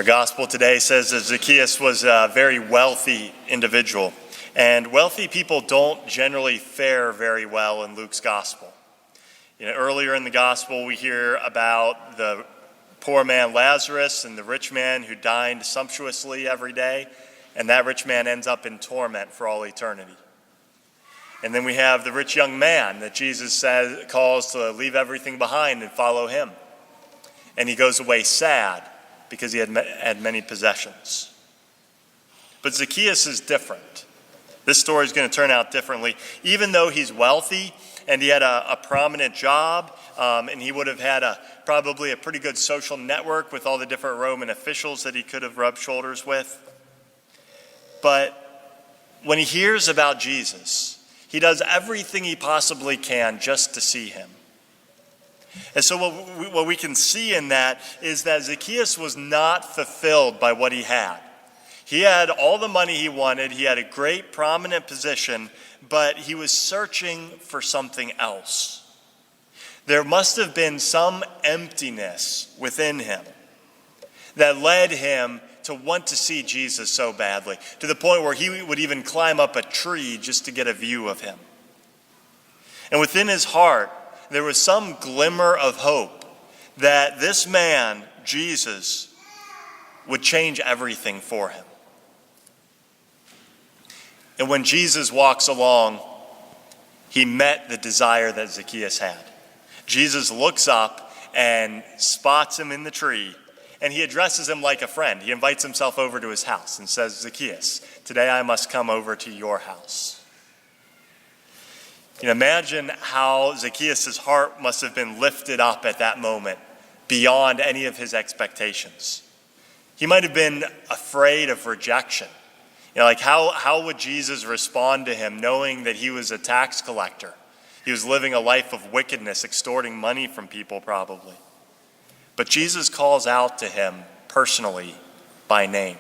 Our gospel today says that Zacchaeus was a very wealthy individual, and wealthy people don't generally fare very well in Luke's gospel. Earlier in the gospel, we hear about the poor man Lazarus and the rich man who dined sumptuously every day, and that rich man ends up in torment for all eternity. And then we have the rich young man that Jesus calls to leave everything behind and follow him. And he goes away sad because he had many possessions. But Zacchaeus is different. This story is going to turn out differently. Even though he's wealthy and he had a prominent job, and he would have had probably a pretty good social network with all the different Roman officials that he could have rubbed shoulders with. But when he hears about Jesus, he does everything he possibly can just to see him. And so what we can see in that is that Zacchaeus was not fulfilled by what he had. He had all the money he wanted. He had a great prominent position, but he was searching for something else. There must have been some emptiness within him that led him to want to see Jesus so badly, to the point where he would even climb up a tree just to get a view of him. And within his heart, there was some glimmer of hope that this man, Jesus, would change everything for him. And when Jesus walks along, he met the desire that Zacchaeus had. Jesus looks up and spots him in the tree, and he addresses him like a friend. He invites himself over to his house and says, "Zacchaeus, today I must come over to your house." Imagine how Zacchaeus' heart must have been lifted up at that moment beyond any of his expectations. He might have been afraid of rejection. How would Jesus respond to him knowing that he was a tax collector? He was living a life of wickedness, extorting money from people probably. But Jesus calls out to him personally by name.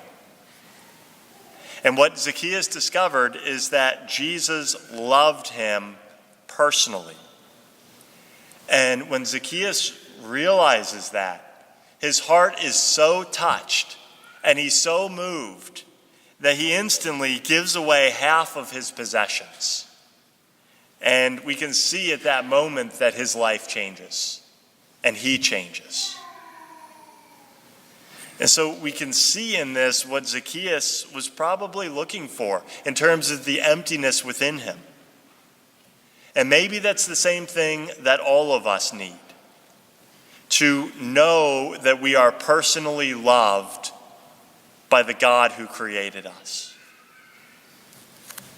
And what Zacchaeus discovered is that Jesus loved him personally. And when Zacchaeus realizes that, his heart is so touched and he's so moved that he instantly gives away half of his possessions. And we can see at that moment that his life changes and he changes. And so we can see in this what Zacchaeus was probably looking for in terms of the emptiness within him. And maybe that's the same thing that all of us need. To know that we are personally loved by the God who created us.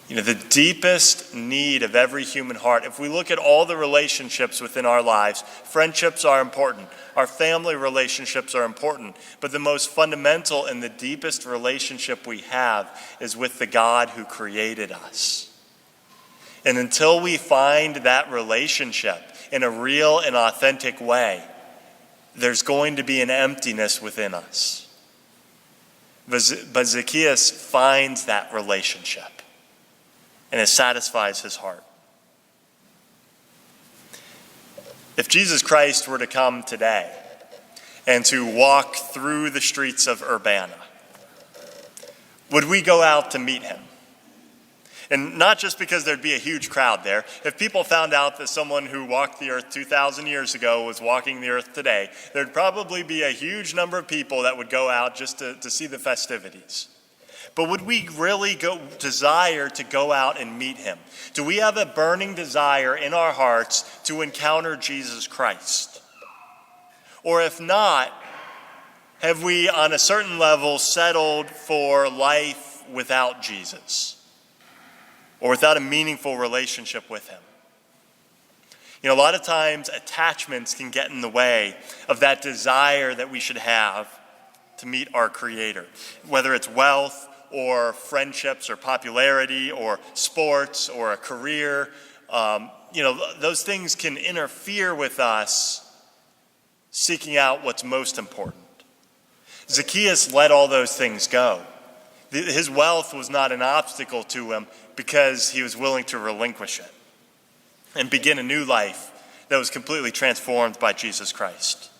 The deepest need of every human heart, if we look at all the relationships within our lives, friendships are important. Our family relationships are important. But the most fundamental and the deepest relationship we have is with the God who created us. And until we find that relationship in a real and authentic way, there's going to be an emptiness within us. But Zacchaeus finds that relationship, and it satisfies his heart. If Jesus Christ were to come today and to walk through the streets of Urbana, would we go out to meet him? And not just because there'd be a huge crowd there. If people found out that someone who walked the earth 2,000 years ago was walking the earth today, there'd probably be a huge number of people that would go out just to see the festivities. But would we really desire to go out and meet him? Do we have a burning desire in our hearts to encounter Jesus Christ? Or if not, have we on a certain level settled for life without Jesus? Or without a meaningful relationship with him? A lot of times attachments can get in the way of that desire that we should have to meet our Creator. Whether it's wealth or friendships or popularity or sports or a career, those things can interfere with us seeking out what's most important. Zacchaeus let all those things go. His wealth was not an obstacle to him because he was willing to relinquish it and begin a new life that was completely transformed by Jesus Christ.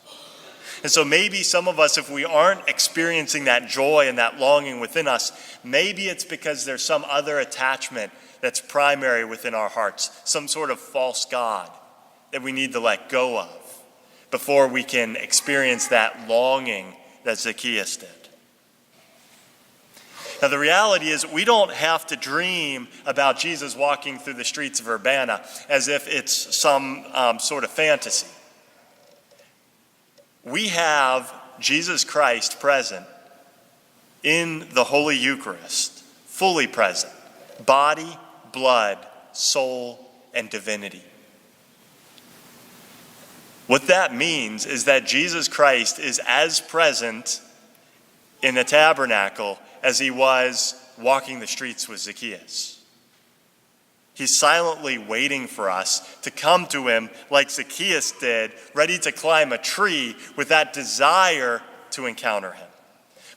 And so maybe some of us, if we aren't experiencing that joy and that longing within us, maybe it's because there's some other attachment that's primary within our hearts, some sort of false god that we need to let go of before we can experience that longing that Zacchaeus did. Now, the reality is we don't have to dream about Jesus walking through the streets of Urbana as if it's some sort of fantasy. We have Jesus Christ present in the Holy Eucharist, fully present, body, blood, soul, and divinity. What that means is that Jesus Christ is as present in the tabernacle as he was walking the streets with Zacchaeus. He's silently waiting for us to come to him like Zacchaeus did, ready to climb a tree with that desire to encounter him.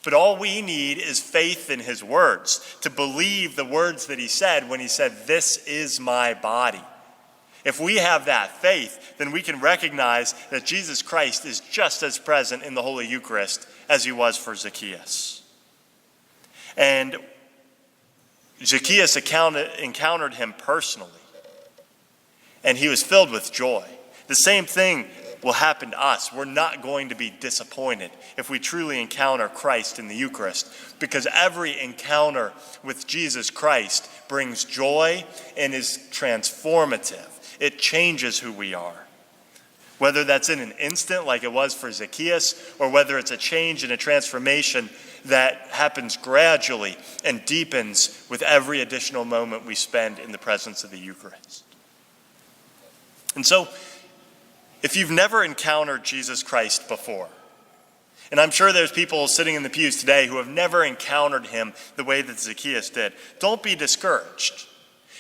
But all we need is faith in his words, to believe the words that he said when he said, "This is my body." If we have that faith, then we can recognize that Jesus Christ is just as present in the Holy Eucharist as he was for Zacchaeus. And Zacchaeus encountered him personally, and he was filled with joy. The same thing will happen to us. We're not going to be disappointed if we truly encounter Christ in the Eucharist, because every encounter with Jesus Christ brings joy and is transformative. It changes who we are. Whether that's in an instant like it was for Zacchaeus, or whether it's a change and a transformation that happens gradually and deepens with every additional moment we spend in the presence of the Eucharist. And so, if you've never encountered Jesus Christ before, and I'm sure there's people sitting in the pews today who have never encountered him the way that Zacchaeus did, don't be discouraged.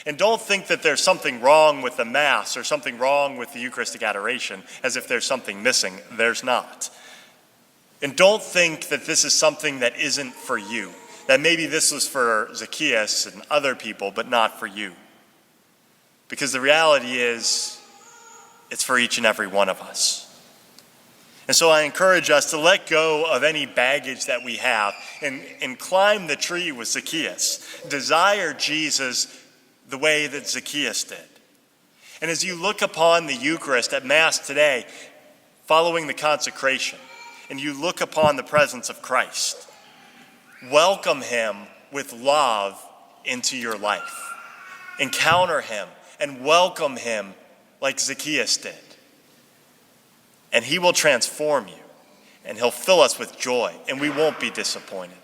And don't think that there's something wrong with the Mass or something wrong with the Eucharistic adoration, as if there's something missing. There's not. And don't think that this is something that isn't for you, that maybe this was for Zacchaeus and other people, but not for you. Because the reality is, it's for each and every one of us. And so I encourage us to let go of any baggage that we have and climb the tree with Zacchaeus. Desire Jesus the way that Zacchaeus did. And as you look upon the Eucharist at Mass today, following the consecration, and you look upon the presence of Christ, welcome him with love into your life. Encounter him and welcome him like Zacchaeus did. And he will transform you, and he'll fill us with joy, and we won't be disappointed.